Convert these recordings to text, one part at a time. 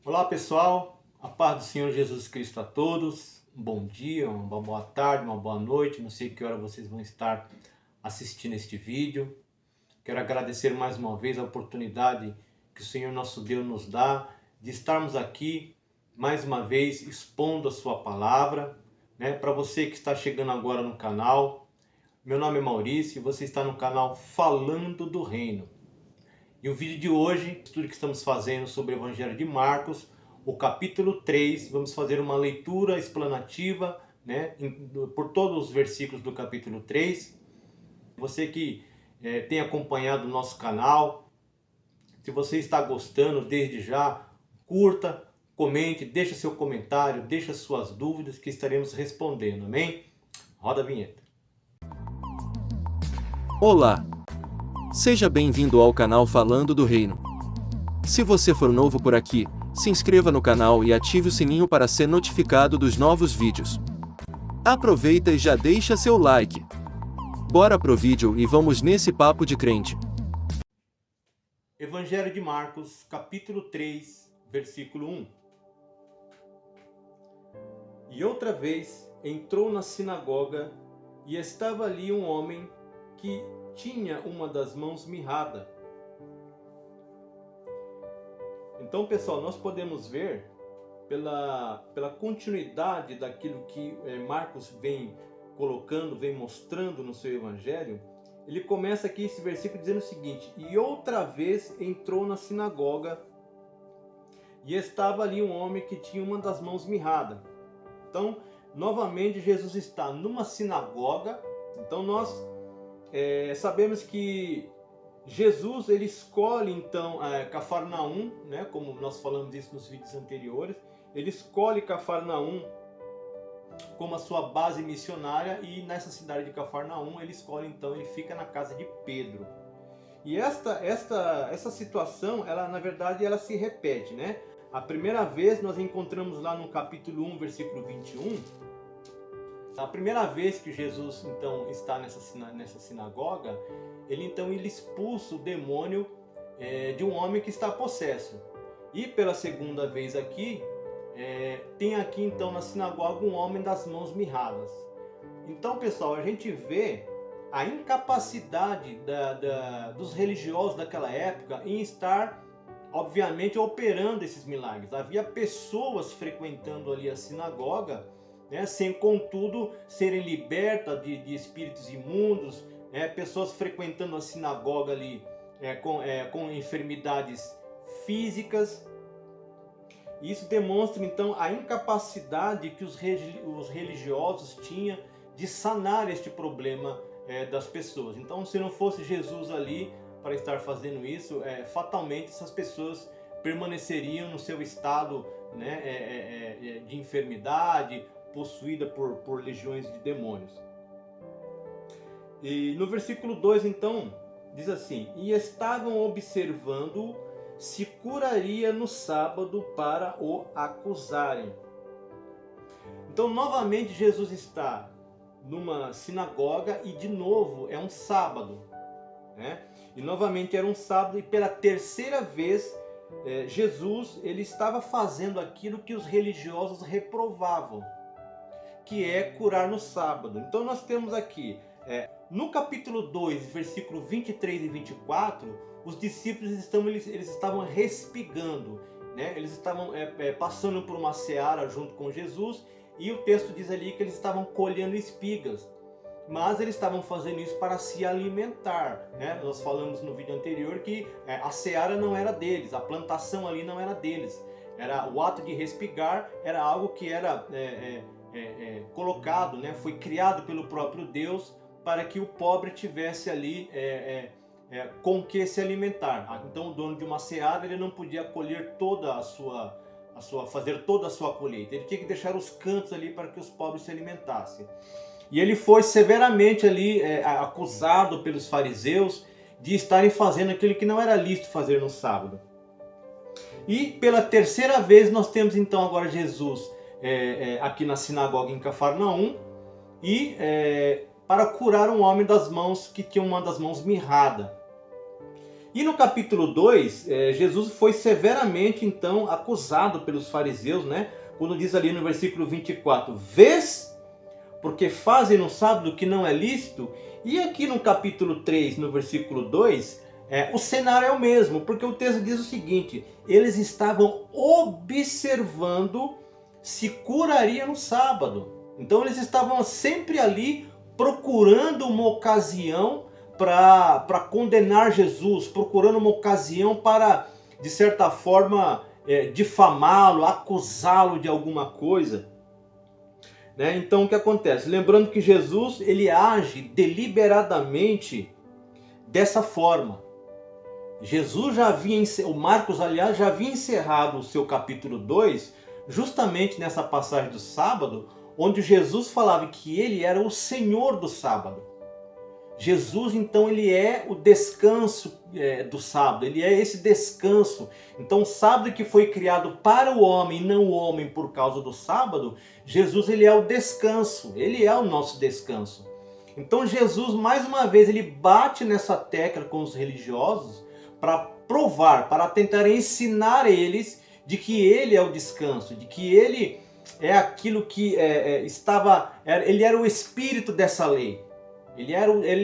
Olá pessoal, a paz do Senhor Jesus Cristo a todos. Um bom dia, uma boa tarde, uma boa noite. Não sei que hora vocês vão estar assistindo este vídeo. Quero agradecer mais uma vez a oportunidade que o Senhor nosso Deus nos dá de estarmos aqui mais uma vez expondo a sua palavra, né? Para você que está chegando agora no canal, meu nome é Maurício e você está no canal Falando do Reino. E o vídeo de hoje, tudo que estamos fazendo sobre o Evangelho de Marcos, o capítulo 3, vamos fazer uma leitura explanativa, né, por todos os versículos do capítulo 3. Você que tem acompanhado o nosso canal, se você está gostando, desde já, curta, comente, deixa seu comentário, deixa suas dúvidas que estaremos respondendo, amém? Roda a vinheta. Olá! Seja bem-vindo ao canal Falando do Reino. Se você for novo por aqui, se inscreva no canal e ative o sininho para ser notificado dos novos vídeos. Aproveita e já deixa seu like. Bora pro vídeo e vamos nesse papo de crente. Evangelho de Marcos, capítulo 3, versículo 1. E outra vez entrou na sinagoga e estava ali um homem que tinha uma das mãos mirrada. Então, pessoal, nós podemos ver pela continuidade daquilo que Marcos vem colocando, vem mostrando no seu evangelho. Ele começa aqui esse versículo dizendo o seguinte: e outra vez entrou na sinagoga e estava ali um homem que tinha uma das mãos mirrada. Então, novamente Jesus está numa sinagoga. Então nós sabemos que Jesus ele escolhe então Cafarnaum, né, como nós falamos isso nos vídeos anteriores. Ele escolhe Cafarnaum como a sua base missionária, e nessa cidade de Cafarnaum ele escolhe então, ele fica na casa de Pedro. E essa situação, ela na verdade ela se repete, né? A primeira vez nós encontramos lá no capítulo 1, versículo 21. A primeira vez que Jesus então está nessa sinagoga, ele expulsa o demônio de um homem que está possesso. E pela segunda vez aqui, tem aqui então na sinagoga um homem das mãos mirradas. Então, pessoal, a gente vê a incapacidade dos religiosos daquela época em estar, obviamente, operando esses milagres. Havia pessoas frequentando ali a sinagoga, né, sem contudo serem libertas de espíritos imundos, pessoas frequentando a sinagoga ali com enfermidades físicas. Isso demonstra então a incapacidade que os religiosos tinham de sanar este problema das pessoas. Então, se não fosse Jesus ali para estar fazendo isso, fatalmente essas pessoas permaneceriam no seu estado, né, de enfermidade, possuída por legiões de demônios. E no versículo 2 então diz assim: e estavam observando se curaria no sábado para o acusarem. Então novamente Jesus está numa sinagoga e de novo é um sábado, né? E novamente era um sábado, e pela terceira vez Jesus ele estava fazendo aquilo que os religiosos reprovavam, que é curar no sábado. Então nós temos aqui, no capítulo 2, versículo 23 e 24, os discípulos eles estavam respigando, né? Eles estavam passando por uma seara junto com Jesus, e o texto diz ali que eles estavam colhendo espigas, mas eles estavam fazendo isso para se alimentar, né? Nós falamos no vídeo anterior que a seara não era deles, a plantação ali não era deles. O ato de respigar era algo que era colocado, né? Foi criado pelo próprio Deus para que o pobre tivesse ali com que se alimentar. Então o dono de uma seara ele não podia colher fazer toda a sua colheita. Ele tinha que deixar os cantos ali para que os pobres se alimentassem. E ele foi severamente ali acusado pelos fariseus de estarem fazendo aquilo que não era lícito fazer no sábado. E pela terceira vez nós temos então agora Jesus aqui na sinagoga em Cafarnaum, e para curar um homem das mãos que tinha uma das mãos mirrada. E no capítulo 2, Jesus foi severamente então acusado pelos fariseus, né? Quando diz ali no versículo 24, vês, porque fazem no sábado que não é lícito. E aqui no capítulo 3, no versículo 2, o cenário é o mesmo, porque o texto diz o seguinte, eles estavam observando se curaria no sábado. Então eles estavam sempre ali procurando uma ocasião para condenar Jesus, procurando uma ocasião para, de certa forma, difamá-lo, acusá-lo de alguma coisa. Né? Então o que acontece? Lembrando que Jesus ele age deliberadamente dessa forma. Jesus já havia, o Marcos aliás já havia encerrado o seu capítulo 2, justamente nessa passagem do sábado, onde Jesus falava que ele era o Senhor do sábado. Jesus, então, ele é o descanso do sábado, ele é esse descanso. Então, o sábado que foi criado para o homem, não o homem por causa do sábado, Jesus, ele é o descanso, ele é o nosso descanso. Então, Jesus, mais uma vez, ele bate nessa tecla com os religiosos para provar, para tentar ensinar eles de que ele é o descanso, de que ele é aquilo que ele era o espírito dessa lei. Ele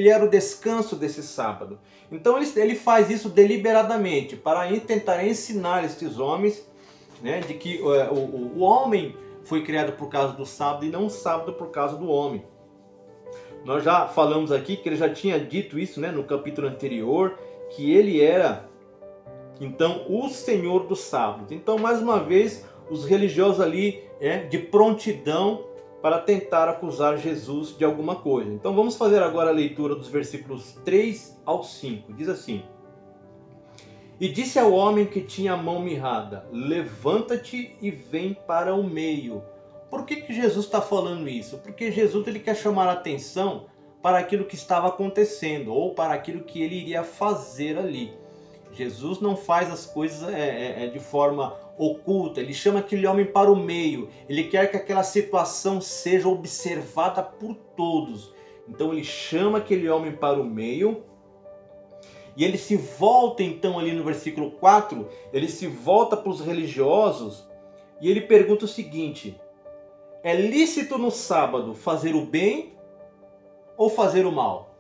era o descanso desse sábado. Então ele faz isso deliberadamente para tentar ensinar estes homens, né, de que o homem foi criado por causa do sábado e não o sábado por causa do homem. Nós já falamos aqui que ele já tinha dito isso, né, no capítulo anterior, que ele era então o Senhor do sábado. Então mais uma vez os religiosos ali de prontidão para tentar acusar Jesus de alguma coisa. Então vamos fazer agora a leitura dos versículos 3 ao 5. Diz assim: E disse ao homem que tinha a mão mirrada, levanta-te e vem para o meio. Por que Jesus está falando isso? Porque Jesus ele quer chamar a atenção para aquilo que estava acontecendo, ou para aquilo que ele iria fazer ali. Jesus não faz as coisas de forma oculta, ele chama aquele homem para o meio, ele quer que aquela situação seja observada por todos. Então ele chama aquele homem para o meio, e ele se volta então ali no versículo 4, ele se volta para os religiosos, e ele pergunta o seguinte: é lícito no sábado fazer o bem ou fazer o mal?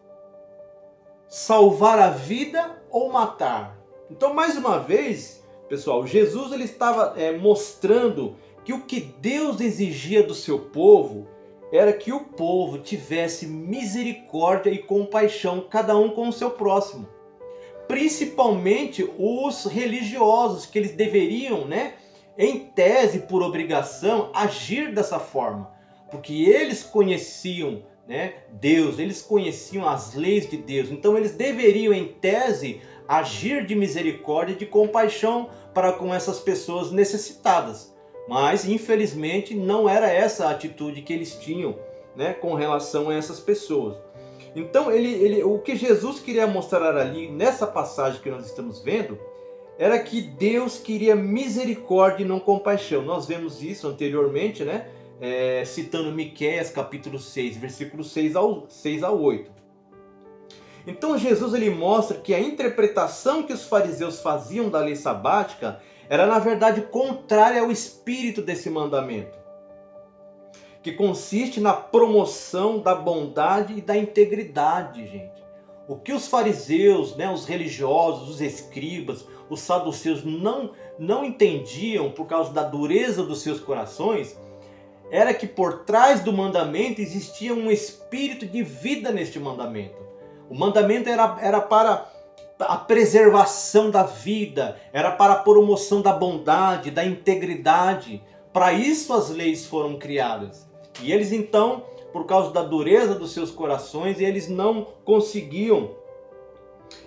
Salvar a vida ou matar? Então, mais uma vez, pessoal, Jesus ele estava mostrando que o que Deus exigia do seu povo era que o povo tivesse misericórdia e compaixão, cada um com o seu próximo. Principalmente os religiosos, que eles deveriam, em tese, por obrigação, agir dessa forma. Porque eles conheciam Deus, eles conheciam as leis de Deus. Então eles deveriam, em tese, agir de misericórdia e de compaixão para com essas pessoas necessitadas. Mas, infelizmente, não era essa a atitude que eles tinham com relação a essas pessoas. Então, o que Jesus queria mostrar ali, nessa passagem que nós estamos vendo, era que Deus queria misericórdia e não compaixão. Nós vemos isso anteriormente, citando Miqueias capítulo 6, versículos 6 ao 8. Então Jesus ele mostra que a interpretação que os fariseus faziam da lei sabática era na verdade contrária ao espírito desse mandamento, que consiste na promoção da bondade e da integridade, gente. O que os fariseus, os religiosos, os escribas, os saduceus não entendiam por causa da dureza dos seus corações, era que por trás do mandamento existia um espírito de vida neste mandamento. O mandamento era para a preservação da vida, era para a promoção da bondade, da integridade. Para isso as leis foram criadas. E eles então, por causa da dureza dos seus corações, eles não conseguiam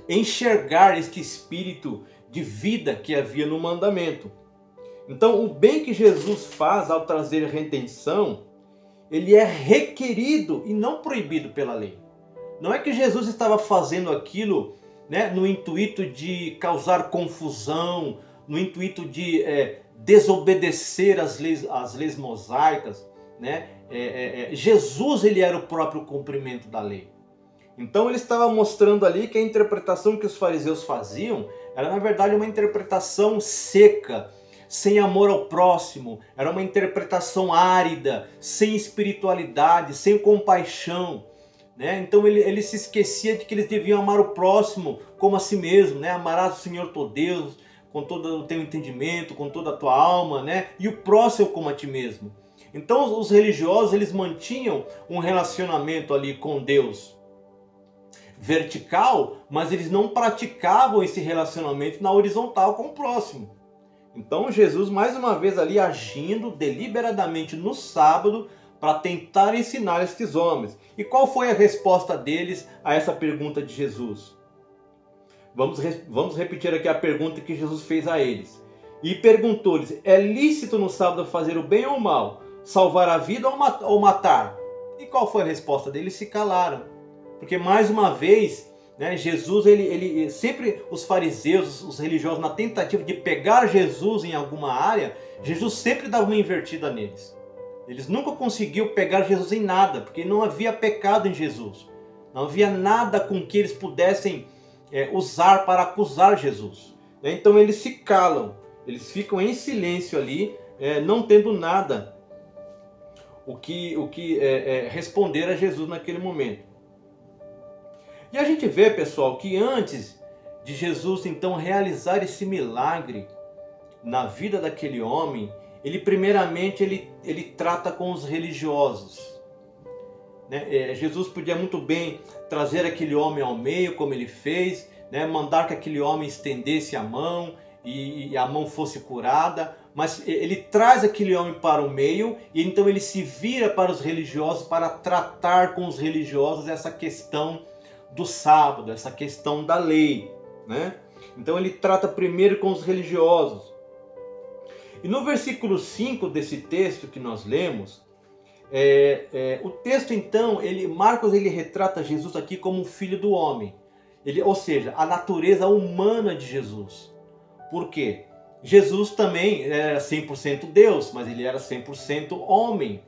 enxergar este espírito de vida que havia no mandamento. Então o bem que Jesus faz ao trazer redenção, ele é requerido e não proibido pela lei. Não é que Jesus estava fazendo aquilo no intuito de causar confusão, no intuito de desobedecer às leis mosaicas. Jesus ele era o próprio cumprimento da lei. Então ele estava mostrando ali que a interpretação que os fariseus faziam era na verdade uma interpretação seca, sem amor ao próximo, era uma interpretação árida, sem espiritualidade, sem compaixão. Né? Então ele se esquecia de que eles deviam amar o próximo como a si mesmo, né? Amarás o Senhor teu Deus com todo o teu entendimento, com toda a tua alma, né? E o próximo como a ti mesmo. Então os religiosos eles mantinham um relacionamento ali com Deus vertical, mas eles não praticavam esse relacionamento na horizontal com o próximo. Então Jesus mais uma vez ali agindo deliberadamente no sábado para tentar ensinar estes homens. E qual foi a resposta deles a essa pergunta de Jesus? Vamos repetir aqui a pergunta que Jesus fez a eles. E perguntou-lhes: é lícito no sábado fazer o bem ou o mal? Salvar a vida ou matar? E qual foi a resposta deles? Se calaram. Porque mais uma vez, né, Jesus, ele sempre os fariseus, os religiosos, na tentativa de pegar Jesus em alguma área, Jesus sempre dava uma invertida neles. Eles nunca conseguiam pegar Jesus em nada, porque não havia pecado em Jesus. Não havia nada com que eles pudessem usar para acusar Jesus. Então eles se calam, eles ficam em silêncio ali, não tendo nada o que responder a Jesus naquele momento. E a gente vê, pessoal, que antes de Jesus então realizar esse milagre na vida daquele homem, ele primeiramente ele trata com os religiosos. Né? Jesus podia muito bem trazer aquele homem ao meio, como ele fez, né? Mandar que aquele homem estendesse a mão e a mão fosse curada, mas ele traz aquele homem para o meio e então ele se vira para os religiosos para tratar com os religiosos essa questão do sábado, essa questão da lei, né? Então ele trata primeiro com os religiosos. E no versículo 5 desse texto que nós lemos, o texto então, Marcos ele retrata Jesus aqui como um filho do homem. Ou seja, a natureza humana de Jesus. Por quê? Jesus também era 100% Deus, mas ele era 100% homem.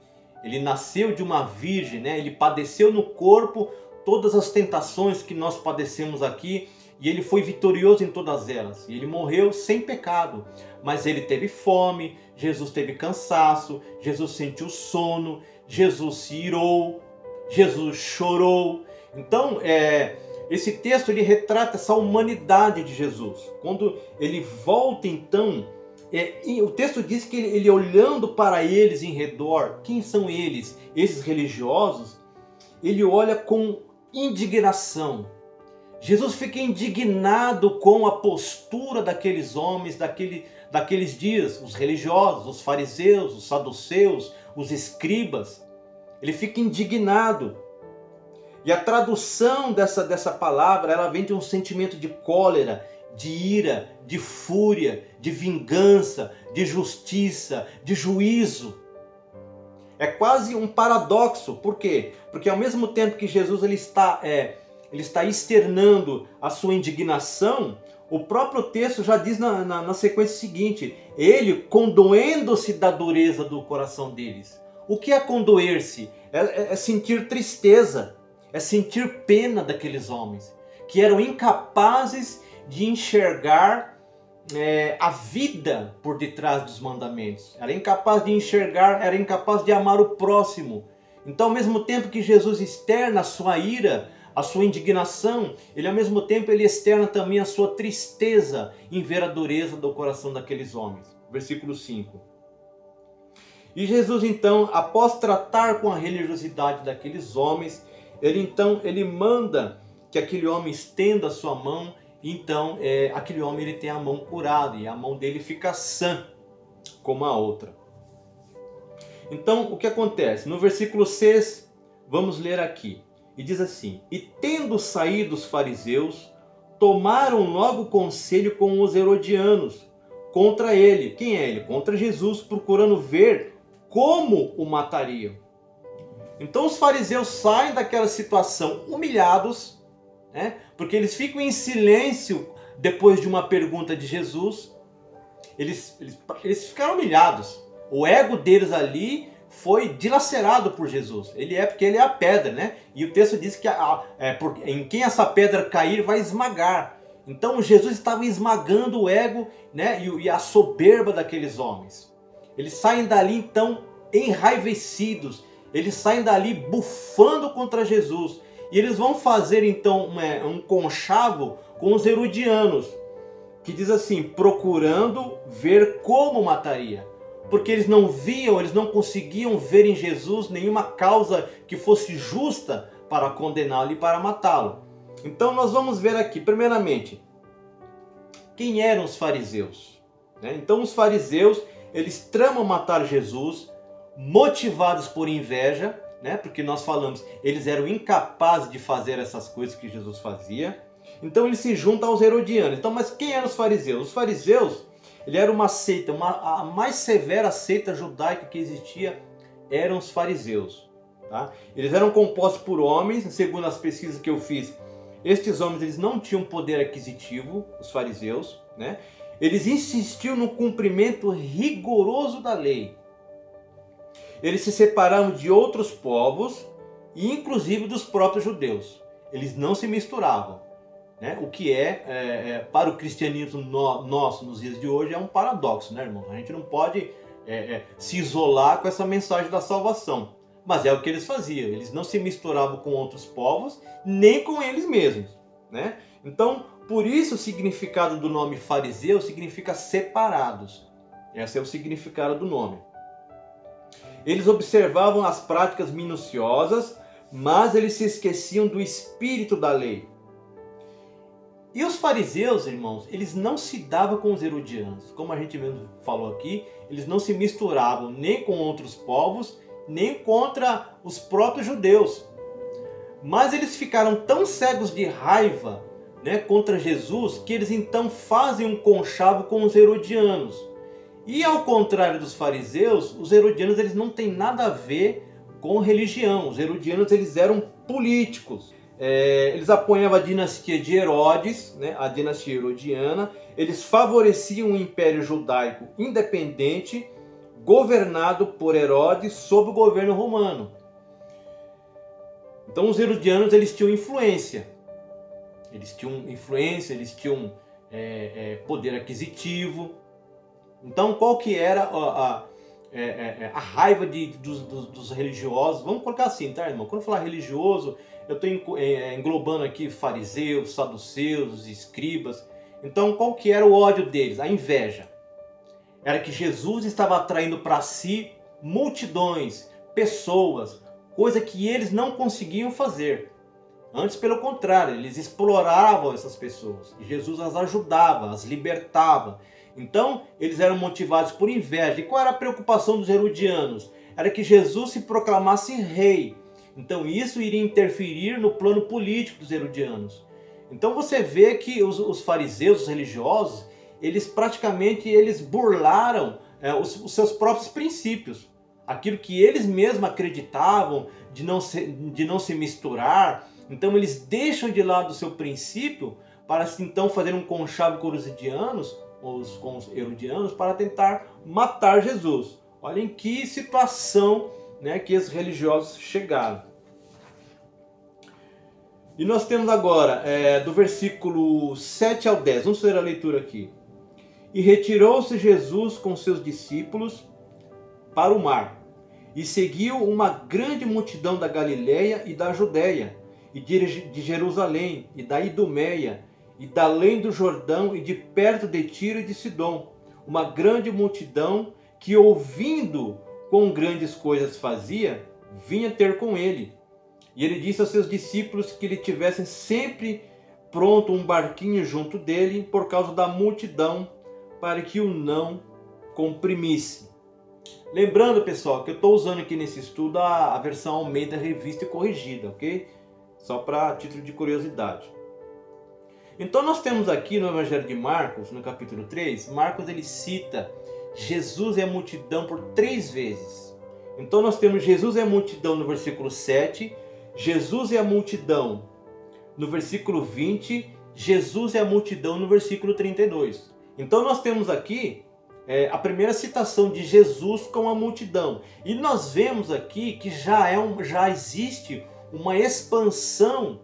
Ele nasceu de uma virgem, né? Ele padeceu no corpo todas as tentações que nós padecemos aqui, e ele foi vitorioso em todas elas. E ele morreu sem pecado, mas ele teve fome, Jesus teve cansaço, Jesus sentiu sono, Jesus se irou, Jesus chorou. Então, esse texto ele retrata essa humanidade de Jesus. Quando ele volta então, o texto diz que ele olhando para eles em redor, quem são eles? Esses religiosos, ele olha com indignação. Jesus fica indignado com a postura daqueles homens, daqueles dias, os religiosos, os fariseus, os saduceus, os escribas. Ele fica indignado. E a tradução dessa palavra, ela vem de um sentimento de cólera, de ira, de fúria, de vingança, de justiça, de juízo. É quase um paradoxo. Por quê? Porque ao mesmo tempo que Jesus ele está externando a sua indignação, o próprio texto já diz na sequência seguinte: ele condoendo-se da dureza do coração deles. O que é condoer-se? É sentir tristeza, é sentir pena daqueles homens, que eram incapazes de enxergar a vida por detrás dos mandamentos. Era incapaz de enxergar, era incapaz de amar o próximo. Então, ao mesmo tempo que Jesus externa a sua ira, a sua indignação, ele ao mesmo tempo ele externa também a sua tristeza em ver a dureza do coração daqueles homens. Versículo 5. E Jesus então, após tratar com a religiosidade daqueles homens, ele manda que aquele homem estenda a sua mão. Então aquele homem ele tem a mão curada e a mão dele fica sã como a outra. Então o que acontece? No versículo 6, vamos ler aqui. E diz assim: e tendo saído os fariseus, tomaram logo conselho com os herodianos contra ele. Quem é ele? Contra Jesus, procurando ver como o matariam. Então os fariseus saem daquela situação humilhados, né? Porque eles ficam em silêncio depois de uma pergunta de Jesus. Eles ficaram humilhados. O ego deles ali foi dilacerado por Jesus. Porque ele é a pedra, né? E o texto diz que em quem essa pedra cair vai esmagar. Então Jesus estava esmagando o ego, né? E a soberba daqueles homens. Eles saem dali então enraivecidos. Eles saem dali bufando contra Jesus. E eles vão fazer então um conchavo com os herodianos, que diz assim, procurando ver como mataria. Porque eles não viam, eles não conseguiam ver em Jesus nenhuma causa que fosse justa para condená-lo e para matá-lo. Então nós vamos ver aqui, primeiramente, quem eram os fariseus. Então os fariseus, eles tramam matar Jesus, motivados por inveja, porque nós falamos, eles eram incapazes de fazer essas coisas que Jesus fazia. Então eles se juntam aos herodianos. Então, mas quem eram os fariseus? Os fariseus, ele era uma seita, a mais severa seita judaica que existia eram os fariseus. Tá? Eles eram compostos por homens, segundo as pesquisas que eu fiz, estes homens eles não tinham poder aquisitivo, os fariseus. Eles insistiam no cumprimento rigoroso da lei. Eles se separavam de outros povos e inclusive dos próprios judeus. Eles não se misturavam. O que para o cristianismo nosso nos dias de hoje é um paradoxo, né, irmão? A gente não pode se isolar com essa mensagem da salvação. Mas é o que eles faziam. Eles não se misturavam com outros povos, nem com eles mesmos. Então, por isso o significado do nome fariseu significa separados. Esse é o significado do nome. Eles observavam as práticas minuciosas, mas eles se esqueciam do espírito da lei. E os fariseus, irmãos, eles não se davam com os herodianos. Como a gente mesmo falou aqui, eles não se misturavam nem com outros povos, nem contra os próprios judeus. Mas eles ficaram tão cegos de raiva, contra Jesus, que eles então fazem um conchavo com os herodianos. E ao contrário dos fariseus, os herodianos eles não têm nada a ver com religião. Os herodianos eles eram políticos. Eles apoiavam a dinastia de Herodes, a dinastia herodiana. Eles favoreciam o Império Judaico independente, governado por Herodes sob o governo romano. Então os herodianos eles tinham influência. Eles tinham poder aquisitivo. Então qual que era a raiva dos religiosos? Vamos colocar assim, tá, irmão? Quando eu falar religioso, eu estou englobando aqui fariseus, saduceus, escribas. Então qual que era o ódio deles? A inveja. Era que Jesus estava atraindo para si multidões, pessoas, coisa que eles não conseguiam fazer. Antes, pelo contrário, eles exploravam essas pessoas. E Jesus as ajudava, as libertava. Então, eles eram motivados por inveja. E qual era a preocupação dos herodianos? Era que Jesus se proclamasse rei. Então, isso iria interferir no plano político dos herodianos. Então, você vê que os fariseus, os religiosos, eles praticamente burlaram os seus próprios princípios. Aquilo que eles mesmos acreditavam de não se misturar. Então, eles deixam de lado o seu princípio para então fazer um conchavo com os herodianos para tentar matar Jesus. Olhem que situação que esses religiosos chegaram. E nós temos agora, do versículo 7 ao 10, vamos fazer a leitura aqui. E retirou-se Jesus com seus discípulos para o mar, e seguiu uma grande multidão da Galileia e da Judéia, e de Jerusalém, e da Idumeia, e da além do Jordão, e de perto de Tiro e de Sidom, uma grande multidão que, ouvindo quão grandes coisas fazia, vinha ter com ele. E ele disse aos seus discípulos que lhe tivessem sempre pronto um barquinho junto dele, por causa da multidão, para que o não comprimisse. Lembrando, pessoal, que eu estou usando aqui nesse estudo a versão Almeida Revista e Corrigida, ok? Só para título de curiosidade. Então nós temos aqui no Evangelho de Marcos, no capítulo 3, Marcos ele cita Jesus e a multidão por 3 vezes. Então nós temos Jesus e a multidão no versículo 7, Jesus e a multidão no versículo 20, Jesus e a multidão no versículo 32. Então nós temos aqui a primeira citação de Jesus com a multidão. E nós vemos aqui que já existe uma expansão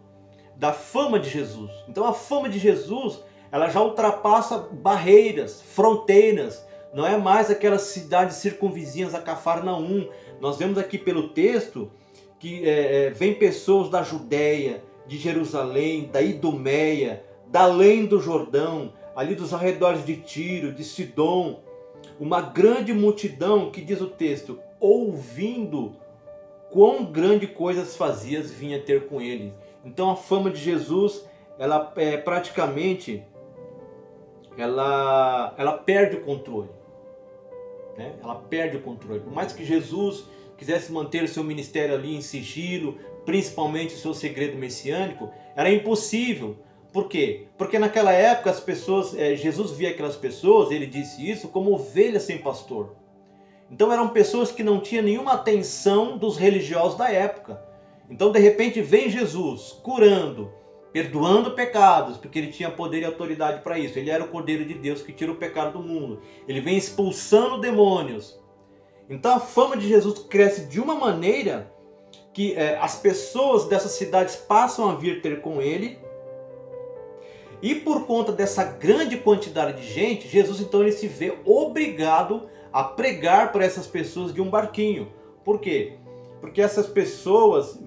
da fama de Jesus. Então a fama de Jesus, ela já ultrapassa barreiras, fronteiras. Não é mais aquelas cidades circunvizinhas a Cafarnaum. Nós vemos aqui pelo texto que vem pessoas da Judéia, de Jerusalém, da Idumeia, da além do Jordão, ali dos arredores de Tiro, de Sidom, uma grande multidão que, diz o texto, ouvindo quão grande coisas fazias vinha ter com ele. Então a fama de Jesus, ela praticamente ela perde o controle, né? Ela perde o controle. Por mais que Jesus quisesse manter o seu ministério ali em sigilo, principalmente o seu segredo messiânico, era impossível. Por quê? Porque naquela época as pessoas, Jesus via aquelas pessoas, ele disse isso, como ovelhas sem pastor. Então eram pessoas que não tinham nenhuma atenção dos religiosos da época. Então de repente vem Jesus curando, perdoando pecados, porque ele tinha poder e autoridade para isso. Ele era o Cordeiro de Deus que tira o pecado do mundo. Ele vem expulsando demônios. Então a fama de Jesus cresce de uma maneira que as pessoas dessas cidades passam a vir ter com ele. E por conta dessa grande quantidade de gente, Jesus então ele se vê obrigado a pregar para essas pessoas de um barquinho. Por quê? Porque essas pessoas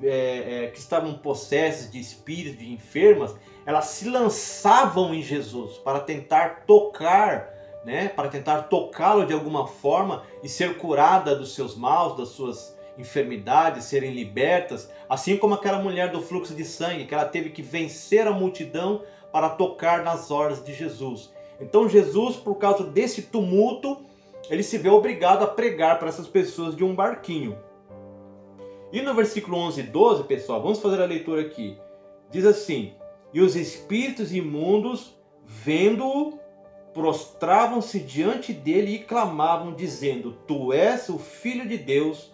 que estavam possessas de espíritos, de enfermas, elas se lançavam em Jesus para tentar tocar, né? Para tentar tocá-lo de alguma forma e ser curada dos seus maus, das suas enfermidades, serem libertas. Assim como aquela mulher do fluxo de sangue, que ela teve que vencer a multidão para tocar nas orlas de Jesus. Então Jesus, por causa desse tumulto, ele se vê obrigado a pregar para essas pessoas de um barquinho. E no versículo 11 e 12, pessoal, vamos fazer a leitura aqui. Diz assim: e os espíritos imundos, vendo-o, prostravam-se diante dele e clamavam, dizendo: tu és o Filho de Deus.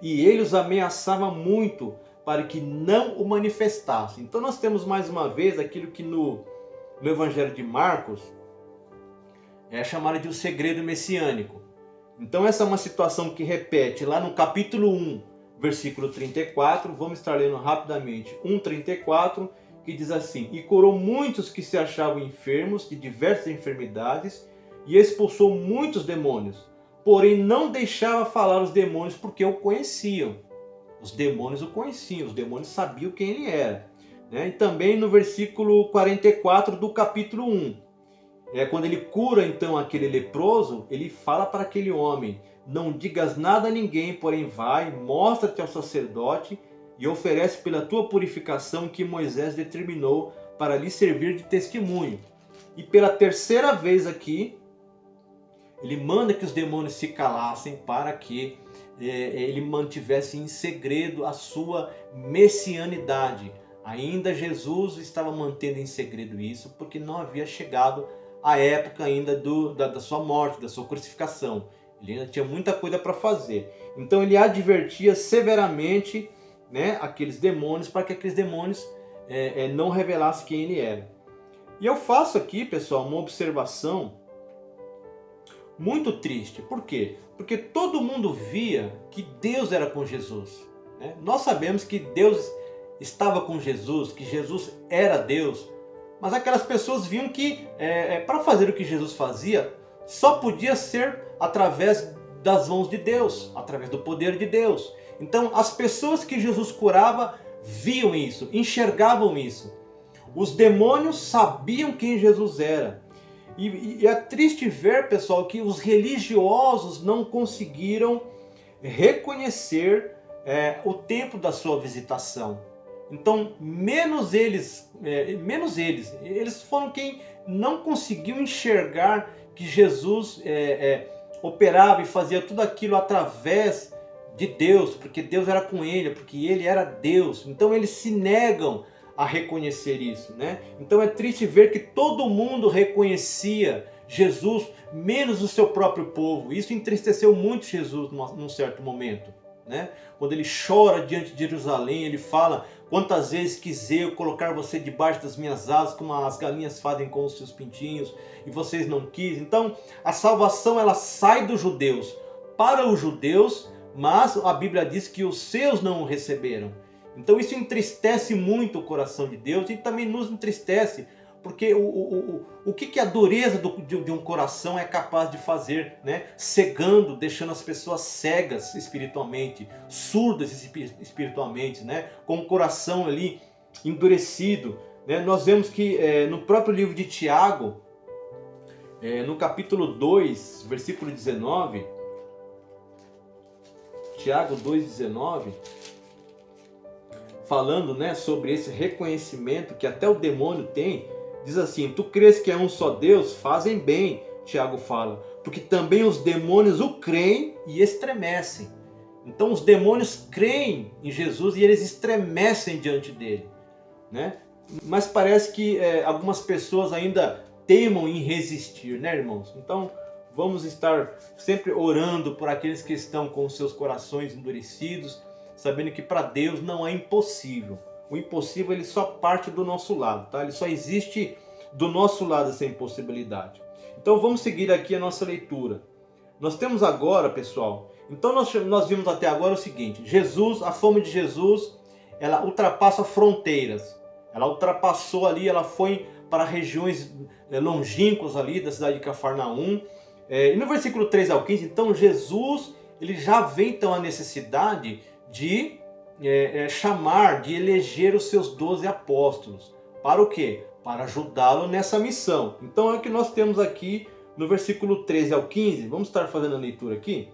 E ele os ameaçava muito, para que não o manifestasse. Então nós temos mais uma vez aquilo que no Evangelho de Marcos é chamado de o segredo messiânico. Então essa é uma situação que repete lá no capítulo 1, versículo 34, vamos estar lendo rapidamente 1:34, que diz assim: e curou muitos que se achavam enfermos de diversas enfermidades e expulsou muitos demônios, porém não deixava falar os demônios porque o conheciam. Os demônios o conheciam, os demônios sabiam quem ele era, né? E também no versículo 44 do capítulo 1, quando ele cura então aquele leproso, ele fala para aquele homem: não digas nada a ninguém, porém vai, mostra-te ao sacerdote e oferece pela tua purificação que Moisés determinou para lhe servir de testemunho. E pela terceira vez aqui, ele manda que os demônios se calassem para que ele mantivesse em segredo a sua messianidade. Ainda Jesus estava mantendo em segredo isso, porque não havia chegado a época ainda da sua morte, da sua crucificação. Ele ainda tinha muita coisa para fazer. Então ele advertia severamente, né, aqueles demônios, para que aqueles demônios não revelassem quem ele era. E eu faço aqui, pessoal, uma observação muito triste. Por quê? Porque todo mundo via que Deus era com Jesus, né? Nós sabemos que Deus estava com Jesus, que Jesus era Deus, mas aquelas pessoas viam que para fazer o que Jesus fazia, só podia ser através das mãos de Deus, através do poder de Deus. Então as pessoas que Jesus curava viam isso, enxergavam isso. Os demônios sabiam quem Jesus era. E é triste ver, pessoal, que os religiosos não conseguiram reconhecer o tempo da sua visitação. Então, menos eles foram quem não conseguiu enxergar que Jesus operava e fazia tudo aquilo através de Deus, porque Deus era com ele, porque ele era Deus. Então eles se negam a reconhecer isso, né? Então é triste ver que todo mundo reconhecia Jesus, menos o seu próprio povo. Isso entristeceu muito Jesus num certo momento, né? Quando ele chora diante de Jerusalém, ele fala Quantas vezes quis eu colocar você debaixo das minhas asas, como as galinhas fazem com os seus pintinhos, e vocês não quis. Então, a salvação ela sai dos judeus para os judeus, mas a Bíblia diz que os seus não o receberam. Então isso entristece muito o coração de Deus e também nos entristece, porque o que a dureza de um coração é capaz de fazer, né? Cegando, deixando as pessoas cegas espiritualmente, surdas espiritualmente, né? Com o coração ali endurecido, né? Nós vemos que no próprio livro de Tiago, no capítulo 2, versículo 19, Tiago 2,19, falando, né, sobre esse reconhecimento que até o demônio tem, diz assim: tu crês que é um só Deus? Fazem bem, Tiago fala, porque também os demônios o creem e estremecem. Então os demônios creem em Jesus e eles estremecem diante dele, né? Mas parece que algumas pessoas ainda teimam em resistir, né, irmãos? Então vamos estar sempre orando por aqueles que estão com os seus corações endurecidos, sabendo que para Deus não é impossível. O impossível ele só parte do nosso lado, tá? Ele só existe do nosso lado essa impossibilidade. Então vamos seguir aqui a nossa leitura. Nós temos agora, pessoal, então nós vimos até agora o seguinte: Jesus, a fome de Jesus, ela ultrapassa fronteiras. Ela ultrapassou ali, ela foi para regiões longínquas ali da cidade de Cafarnaum. E no versículo 3 ao 15, então Jesus ele já vê então a necessidade de chamar, de eleger os seus 12 apóstolos. Para o quê? Para ajudá-lo nessa missão. Então é o que nós temos aqui no versículo 13 ao 15. Vamos estar fazendo a leitura aqui.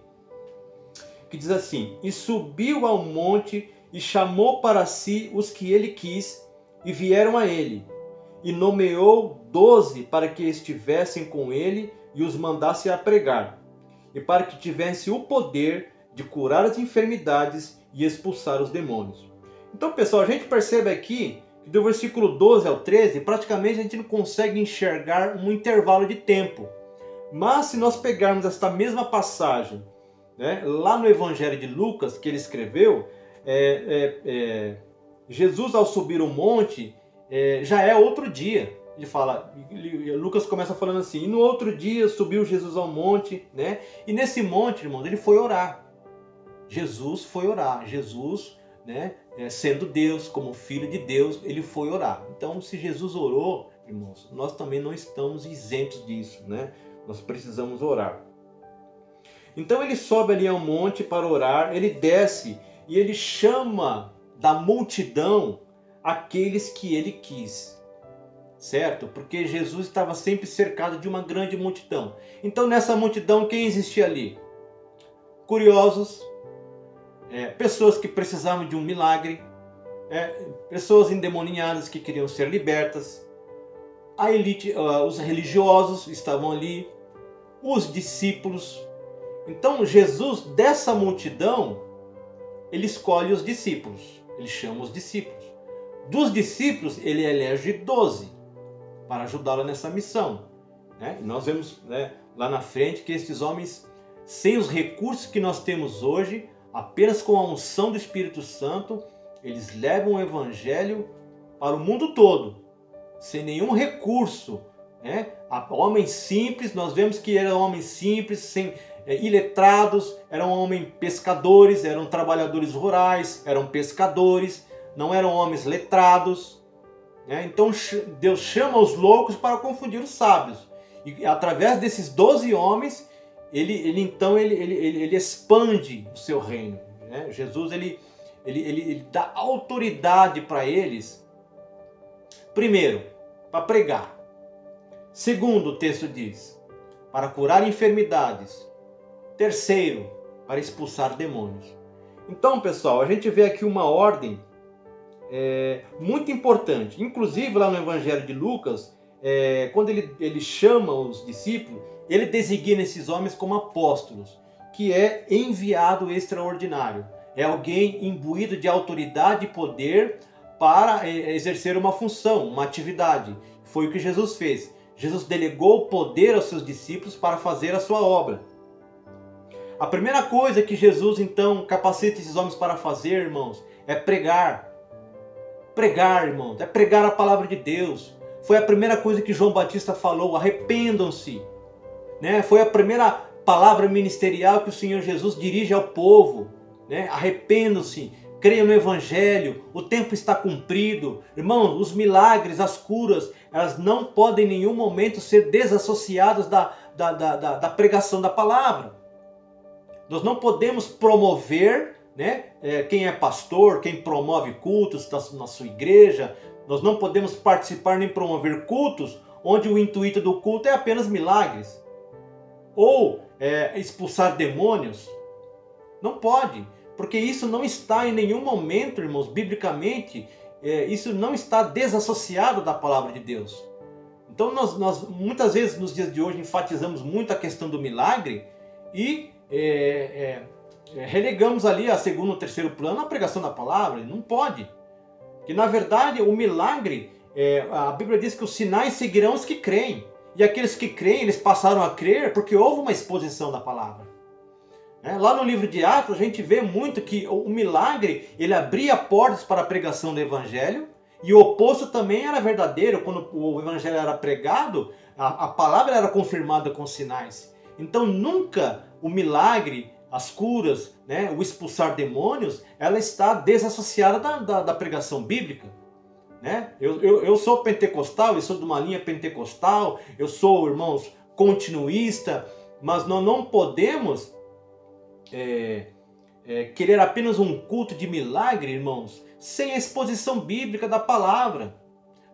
Que diz assim: e subiu ao monte e chamou para si os que ele quis e vieram a ele. E nomeou 12 para que estivessem com ele e os mandasse a pregar. E para que tivesse o poder de curar as enfermidades e expulsar os demônios. Então, pessoal, a gente percebe aqui que do versículo 12 ao 13, praticamente a gente não consegue enxergar um intervalo de tempo. Mas se nós pegarmos esta mesma passagem, né, lá no Evangelho de Lucas, que ele escreveu, Jesus ao subir o monte, já é outro dia. Ele fala, Lucas começa falando assim: e no outro dia subiu Jesus ao monte, né? E nesse monte, irmãos, ele foi orar. Jesus foi orar. Jesus, né, sendo Deus, como filho de Deus, ele foi orar. Então, se Jesus orou, irmãos, nós também não estamos isentos disso, né? Nós precisamos orar. Então ele sobe ali ao monte para orar, ele desce e ele chama da multidão aqueles que ele quis. Certo? Porque Jesus estava sempre cercado de uma grande multidão. Então nessa multidão quem existia ali? Curiosos, pessoas que precisavam de um milagre, pessoas endemoniadas que queriam ser libertas, a elite, os religiosos estavam ali, os discípulos. Então Jesus, dessa multidão, ele escolhe os discípulos, ele chama os discípulos. Dos discípulos ele elege 12 para ajudá-lo nessa missão, né? E nós vemos, né, lá na frente que esses homens, sem os recursos que nós temos hoje, apenas com a unção do Espírito Santo, eles levam o Evangelho para o mundo todo, sem nenhum recurso, né? Homens simples, nós vemos que eram homens simples, sem iletrados, eram homens pescadores, eram trabalhadores rurais, eram pescadores, não eram homens letrados. Então Deus chama os loucos para confundir os sábios. E através desses 12 homens, ele expande o seu reino. Jesus ele dá autoridade para eles. Primeiro, para pregar. Segundo, o texto diz, para curar enfermidades. Terceiro, para expulsar demônios. Então, pessoal, a gente vê aqui uma ordem muito importante. Inclusive lá no Evangelho de Lucas, quando ele chama os discípulos, ele designa esses homens como apóstolos, que é enviado extraordinário. É alguém imbuído de autoridade e poder para exercer uma função, uma atividade. Foi o que Jesus fez. Jesus delegou o poder aos seus discípulos para fazer a sua obra. A primeira coisa que Jesus então capacita esses homens para fazer, irmãos, é pregar. Pregar, irmãos, é pregar a palavra de Deus. Foi a primeira coisa que João Batista falou, arrependam-se. Né? Foi a primeira palavra ministerial que o Senhor Jesus dirige ao povo. Né? Arrependam-se, creiam no Evangelho, o tempo está cumprido. Irmãos, os milagres, as curas, elas não podem em nenhum momento ser desassociadas da pregação da palavra. Nós não podemos promover, né? Quem é pastor, quem promove cultos na sua igreja, nós não podemos participar nem promover cultos onde o intuito do culto é apenas milagres. Ou expulsar demônios. Não pode, porque isso não está em nenhum momento, irmãos, biblicamente, isso não está desassociado da palavra de Deus. Então nós muitas vezes nos dias de hoje enfatizamos muito a questão do milagre e relegamos ali a segundo ou terceiro plano a pregação da palavra. Não pode. Que na verdade o milagre, a Bíblia diz que os sinais seguirão os que creem. E aqueles que creem, eles passaram a crer porque houve uma exposição da palavra. Lá no livro de Atos a gente vê muito que o milagre, ele abria portas para a pregação do evangelho, e o oposto também era verdadeiro. Quando o evangelho era pregado, a palavra era confirmada com sinais. Então nunca o milagre, as curas, né, o expulsar demônios, ela está desassociada da pregação bíblica. Né? Eu sou pentecostal, eu sou de uma linha pentecostal, eu sou, irmãos, continuista, mas nós não podemos querer apenas um culto de milagre, irmãos, sem a exposição bíblica da palavra.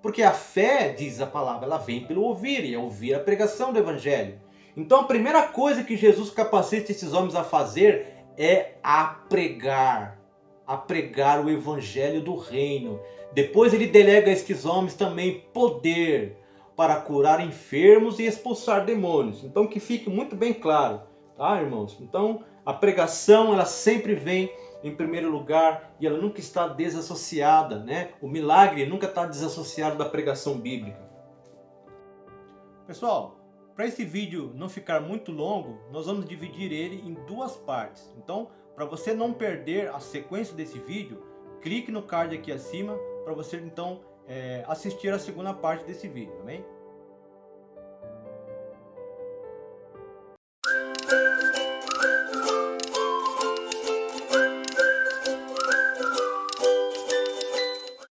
Porque a fé, diz a palavra, ela vem pelo ouvir, e é ouvir a pregação do evangelho. Então a primeira coisa que Jesus capacita esses homens a fazer é a pregar o evangelho do reino. Depois ele delega a estes homens também poder para curar enfermos e expulsar demônios. Então que fique muito bem claro, tá, irmãos? Então a pregação, ela sempre vem em primeiro lugar e ela nunca está desassociada, né? O milagre nunca está desassociado da pregação bíblica. Pessoal, para esse vídeo não ficar muito longo, nós vamos dividir ele em duas partes. Então, para você não perder a sequência desse vídeo, clique no card aqui acima para você então assistir a segunda parte desse vídeo, amém?